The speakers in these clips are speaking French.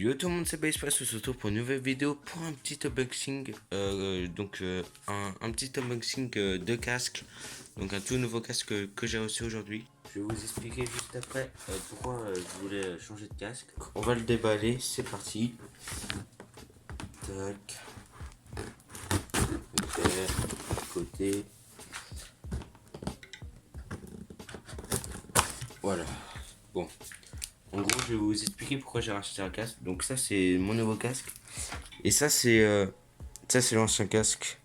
Yo tout le monde, c'est Basepass, on se retrouve pour une nouvelle vidéo pour un petit unboxing, un petit unboxing de casque, donc un tout nouveau casque que j'ai reçu aujourd'hui. Je vais vous expliquer juste après pourquoi je voulais changer de casque. On va le déballer, c'est parti. Tac, ok, côté. Voilà, bon. En gros, je vais vous expliquer pourquoi j'ai racheté un casque. Donc ça, c'est mon nouveau casque. Et ça, c'est l'ancien casque.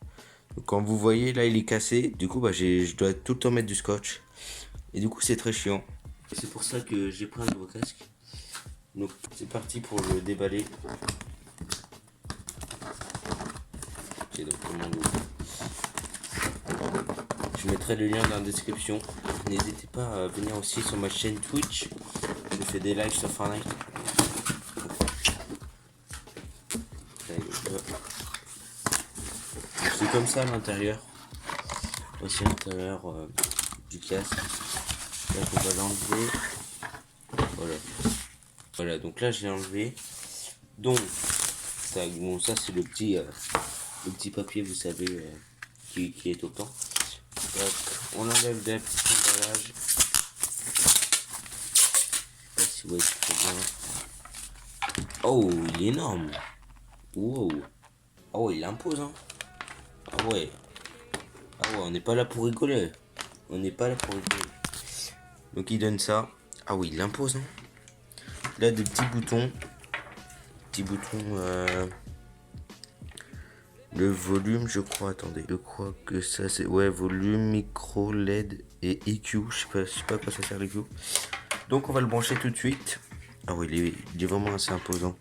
Donc, quand vous voyez, là, il est cassé. Du coup, je dois tout le temps mettre du scotch. Et du coup, c'est très chiant. Et c'est pour ça que j'ai pris un nouveau casque. Donc, c'est parti pour le déballer. Ok, donc, comment on ouvre. Je mettrai le lien dans la description. N'hésitez pas à venir aussi sur ma chaîne Twitch. Je fais des lives sur Fortnite. C'est comme ça à l'intérieur. Voici l'intérieur du casque. Là, on va l'enlever. Voilà. Voilà, donc là, je l'ai enlevé. Donc, bon, ça, c'est le petit papier, vous savez, qui est autant. Donc, on enlève des petits emballages. Je sais pas si vous voyez très bien. Oh, il est énorme. Wow. Ah ouais, il est imposant. Ah ouais. Ah ouais, on n'est pas là pour rigoler. On n'est pas là pour rigoler. Donc, il donne ça. Ah oui, il est imposant. Là, des petits boutons. Petits boutons. Le volume, je crois, attendez, je crois que ça c'est, ouais, volume, micro, LED et EQ, je sais pas à quoi ça sert l'EQ. Donc on va le brancher tout de suite. Ah oui, il est vraiment assez imposant.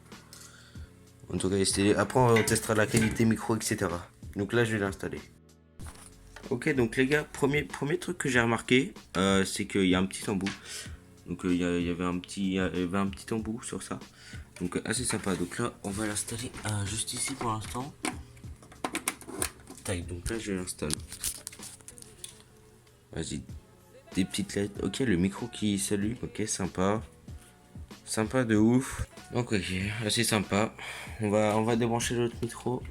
En tout cas, il est stylé. Après, on testera la qualité micro, etc. Donc là, je vais l'installer. Ok, donc les gars, premier truc que j'ai remarqué, c'est qu'il y a un petit embout. Donc il y avait il y avait un petit embout sur ça. Donc assez sympa. Donc là, on va l'installer juste ici pour l'instant. Tac, donc là, je l'installe. Vas-y, des petites lettres. Ok, le micro qui s'allume. Ok, sympa. Sympa de ouf. Donc ok, assez sympa. On va débrancher l'autre micro.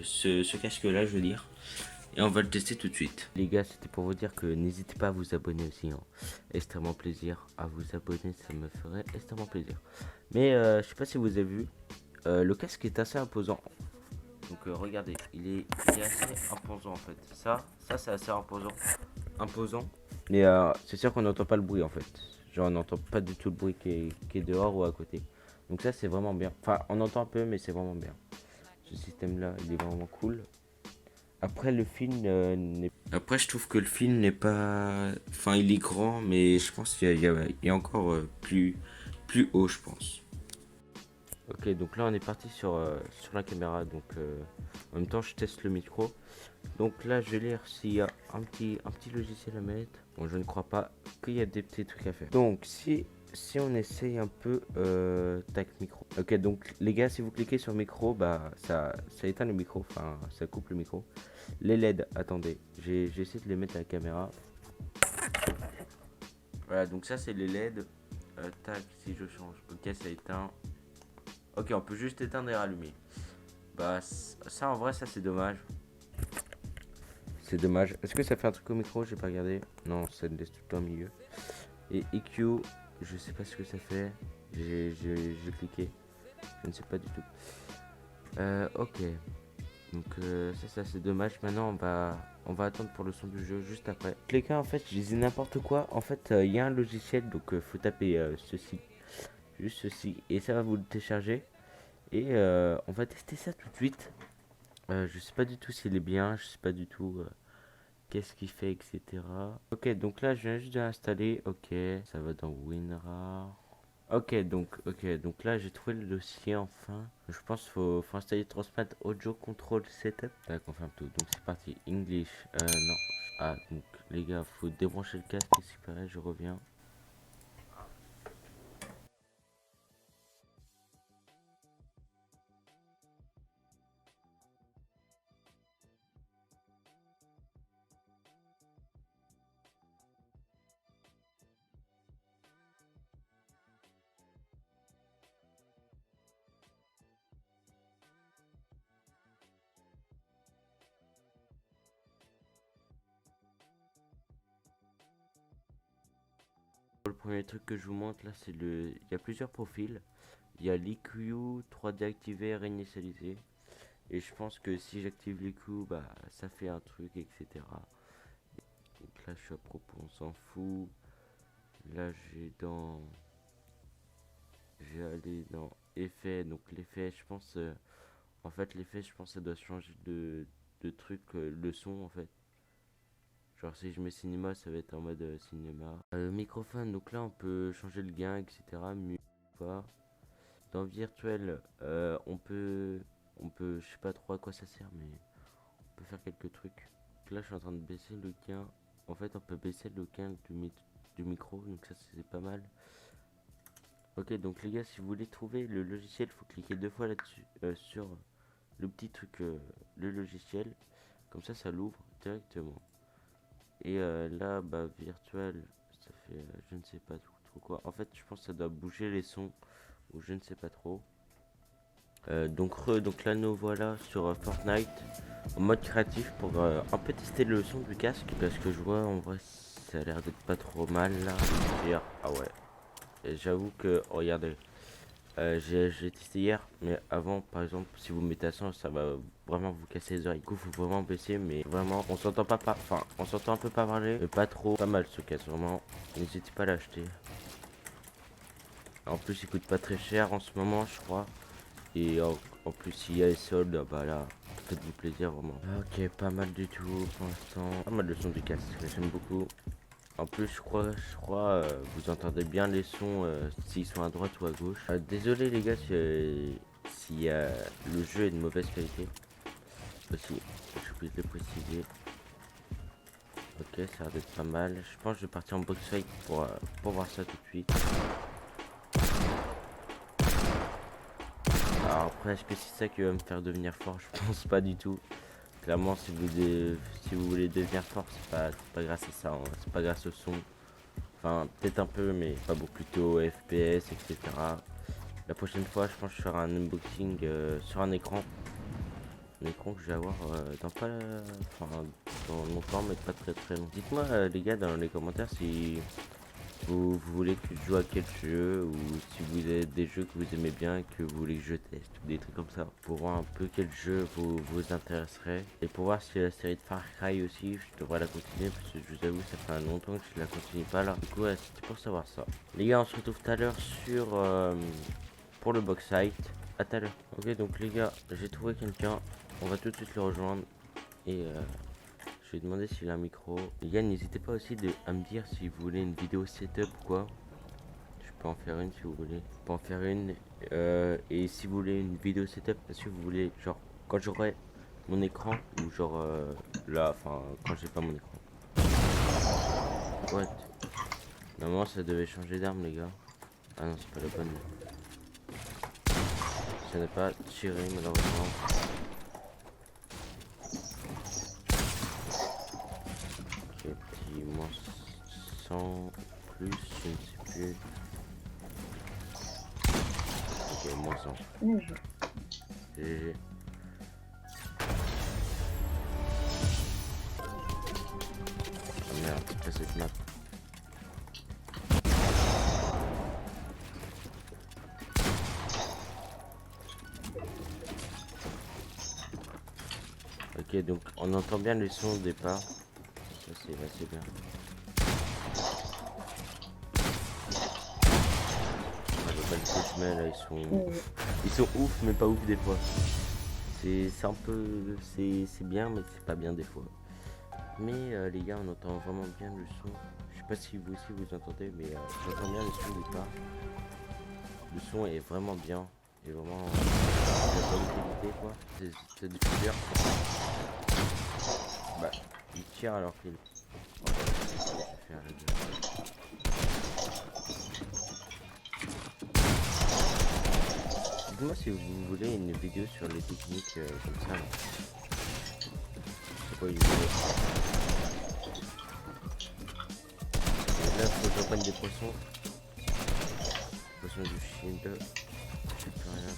Ce casque-là, je veux dire. Et on va le tester tout de suite. Les gars, c'était pour vous dire que n'hésitez pas à vous abonner aussi. Hein. Extrêmement plaisir à vous abonner, ça me ferait extrêmement plaisir. Mais je sais pas si vous avez vu, le casque est assez imposant. Donc regardez, il est assez imposant en fait. Ça c'est assez imposant. Mais c'est sûr qu'on n'entend pas le bruit en fait. Genre on n'entend pas du tout le bruit qui est dehors ou à côté. Donc ça c'est vraiment bien. Enfin on entend un peu mais c'est vraiment bien. Ce système là il est vraiment cool. Après le film n'est... Après je trouve que le film n'est pas... Enfin il est grand mais je pense qu'il y a encore plus haut je pense. Ok, donc là on est parti sur la caméra, donc en même temps je teste le micro. Donc là je vais lire s'il y a un petit logiciel à mettre. Bon, je ne crois pas qu'il y a des petits trucs à faire. Donc si on essaye un peu, tac, micro. Ok, donc les gars, si vous cliquez sur micro, bah ça éteint le micro, enfin ça coupe le micro. Les LED, attendez, j'ai essayé de les mettre à la caméra. Voilà, donc ça c'est les LED. Tac, si je change, ok ça éteint. Ok, on peut juste éteindre et rallumer. Bah, ça en vrai, ça c'est dommage. C'est dommage. Est-ce que ça fait un truc au micro? J'ai pas regardé. Non, ça le laisse tout le temps au milieu. Et EQ, je sais pas ce que ça fait. J'ai cliqué. Je ne sais pas du tout. Ok. Donc, ça c'est dommage. Maintenant, on va attendre pour le son du jeu juste après. Les gars, en fait, je disais n'importe quoi. En fait, il y a un logiciel, donc faut taper ceci. Juste ceci. Et ça va vous le télécharger. Et on va tester ça tout de suite. Je sais pas du tout s'il est bien, je sais pas du tout qu'est-ce qu'il fait, etc. Ok, donc là je viens juste de l'installer. Ok, ça va dans WinRAR. Ok, donc là j'ai trouvé le dossier enfin. Je pense qu'il faut installer Transmat Audio Control Setup. Tac, on ferme tout. Donc c'est parti. English. Non. Ah, donc les gars, faut débrancher le casque. Et c'est pareil, je reviens. premier truc que je vous montre là, c'est le... Il y a plusieurs profils. Il y a l'EQ, 3D activé, réinitialisé. Et je pense que si j'active l'EQ, bah ça fait un truc, etc. Donc là je suis à propos, on s'en fout. Là j'ai allé dans effet. Donc l'effet, je pense... en fait l'effet, je pense que ça doit changer de truc, le son en fait. Genre si je mets cinéma, ça va être en mode cinéma. Microphone, donc là on peut changer le gain, etc. Mieux pas. Dans virtuel, je sais pas trop à quoi ça sert, mais on peut faire quelques trucs. Donc là je suis en train de baisser le gain. En fait on peut baisser le gain du micro, donc ça c'est pas mal. Ok, donc les gars, si vous voulez trouver le logiciel, faut cliquer 2 fois là-dessus, sur le petit truc, le logiciel. Comme ça l'ouvre directement. Et là, bah, virtuel, ça fait, je ne sais pas trop quoi. En fait, je pense que ça doit bouger les sons, ou je ne sais pas trop. Donc là, nous voilà sur Fortnite, en mode créatif, pour un peu tester le son du casque. Parce que je vois, en vrai, ça a l'air d'être pas trop mal, là. Ah ouais. Et j'avoue que, regardez, j'ai testé hier, mais avant, par exemple, si vous mettez à 100, ça va vraiment vous casser les oreilles. Du coup, faut vraiment baisser, mais vraiment, on s'entend enfin, on s'entend un peu pas parler, mais pas trop, pas mal ce casque, vraiment. N'hésitez pas à l'acheter. En plus, il coûte pas très cher en ce moment, je crois. Et en plus, s'il y a les soldes, bah là, faites-vous plaisir, vraiment. Ok, pas mal du tout pour l'instant. Pas mal de son du casque, j'aime beaucoup. En plus, je crois, vous entendez bien les sons s'ils sont à droite ou à gauche. Désolé les gars si le jeu est de mauvaise qualité. Aussi, je oublié de le préciser. Ok, ça a l'air d'être pas mal. Je pense que je vais partir en box fight pour voir ça tout de suite. Alors après, est-ce que c'est ça qui va me faire devenir fort? Je pense pas du tout. Clairement, si vous voulez devenir fort, c'est pas grâce à ça, hein. C'est pas grâce au son. Enfin, peut-être un peu, mais pas beaucoup. Plutôt FPS, etc. La prochaine fois, je pense que je ferai un unboxing sur un écran. Un écran que je vais avoir dans longtemps, mais pas très long. Dites-moi, les gars, dans les commentaires, si vous voulez que je joue à quel jeu, ou si vous avez des jeux que vous aimez bien et que vous voulez que je teste, ou des trucs comme ça, pour voir un peu quel jeu vous intéresserait. Et pour voir si la série de Far Cry aussi, je devrais la continuer, parce que je vous avoue, ça fait longtemps que je la continue pas là. Du coup, ouais, c'était pour savoir ça. Les gars, on se retrouve tout à l'heure pour le box site. À tout à l'heure. Ok, donc les gars, j'ai trouvé quelqu'un. On va tout de suite le rejoindre. Et je vais demander s'il a un micro. Les gars, n'hésitez pas aussi à me dire si vous voulez une vidéo setup ou quoi. Je peux en faire une si vous voulez. Je peux en faire une. Et si vous voulez une vidéo setup, est-ce que vous voulez, genre, quand j'aurai mon écran, ou genre là, enfin, quand j'ai pas mon écran. What? Normalement, ça devait changer d'arme, les gars. Ah non, c'est pas la bonne. Ça n'a pas tiré, malheureusement. Ok, petit moins 100 plus, je ne sais plus. Ok, moins 100. GG. Ah merde, c'est pas cette map. Ok, donc on entend bien les sons au départ. Ça c'est assez bien. Ah, les balles que je mets là, ils sont ouf, mais pas ouf des fois. C'est un peu, c'est bien, mais c'est pas bien des fois. Mais les gars, on entend vraiment bien le son. Je sais pas si vous aussi vous entendez, mais j'entends bien le son au départ. Le son est vraiment bien. Et vraiment, la bonne qualité quoi. C'est du tir. Bah, il tire alors qu'il. Dites-moi si vous voulez une vidéo sur les techniques comme ça. C'est quoi une vidéo? Là, faut que j'en des poissons. Poissons du shield. Je sais plus rien.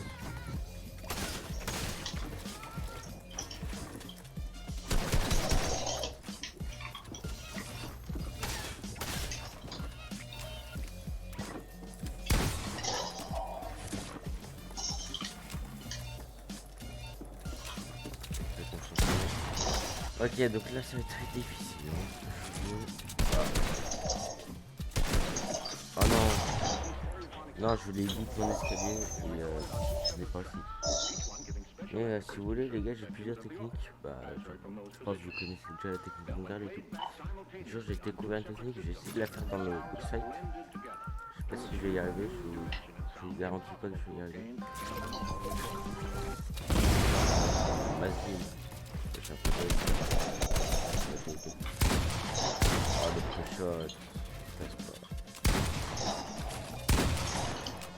Ok, donc là ça va être très difficile. Hein. Oh non. Non, je voulais vite mon escalier et je l'ai pas aussi. Mais si vous voulez les gars, j'ai plusieurs techniques. Bah je pense que vous connaissez déjà la technique mondiale et tout. Un jour j'ai découvert une technique, j'ai essayé de la faire dans le bullseye. Je sais pas si je vais y arriver, je vous garantis pas que je vais y arriver. Vas-y, j'ai un peu de... Oh le pré-shot, ça c'est pas...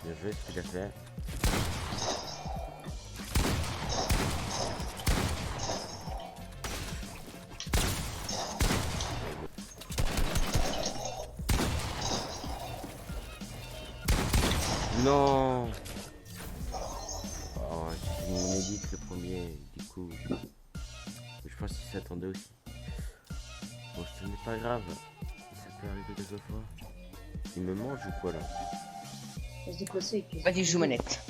Bien joué ce qu'il a fait. Non. Oh, j'ai fait mon edit le premier, du coup. Je pense qu'il s'attendait aussi. Bon, ce n'est pas grave. Ça peut arriver quelquefois. Il me mange ou quoi là? Vas-y, joue manette.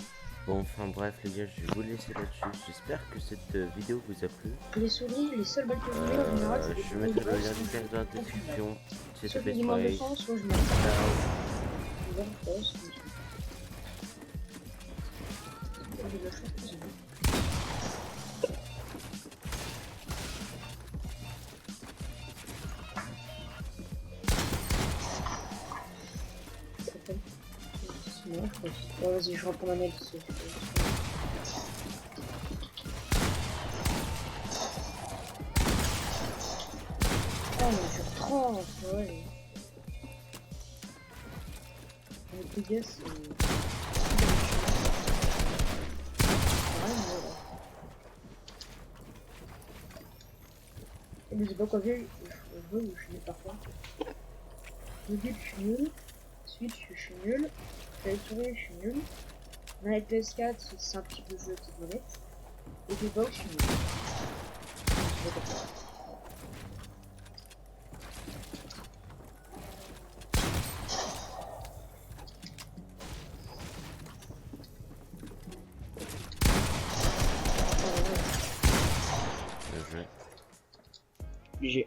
Bon, enfin bref les gars, je vais vous laisser là-dessus. J'espère que cette vidéo vous a plu. Les souris, les seuls balles que je voulais en général, c'est des Je vais mettre le lien du dans la description. C'est soit je Space mets moins de Price. sang, soit je mets Ciao. Ouais, vas-y, je reprends ma net. Ah, mais sur 30, ouais. Avec les gars, c'est... Je sais pas quoi faire, je veux ou je n'ai pas quoi. Le but, je suis nul. Switch, je suis nul. Avec souris, je suis nul. Manette PS4, c'est un petit peu jeu de petite manette. Et des box, je suis nul. Bien joué. GG.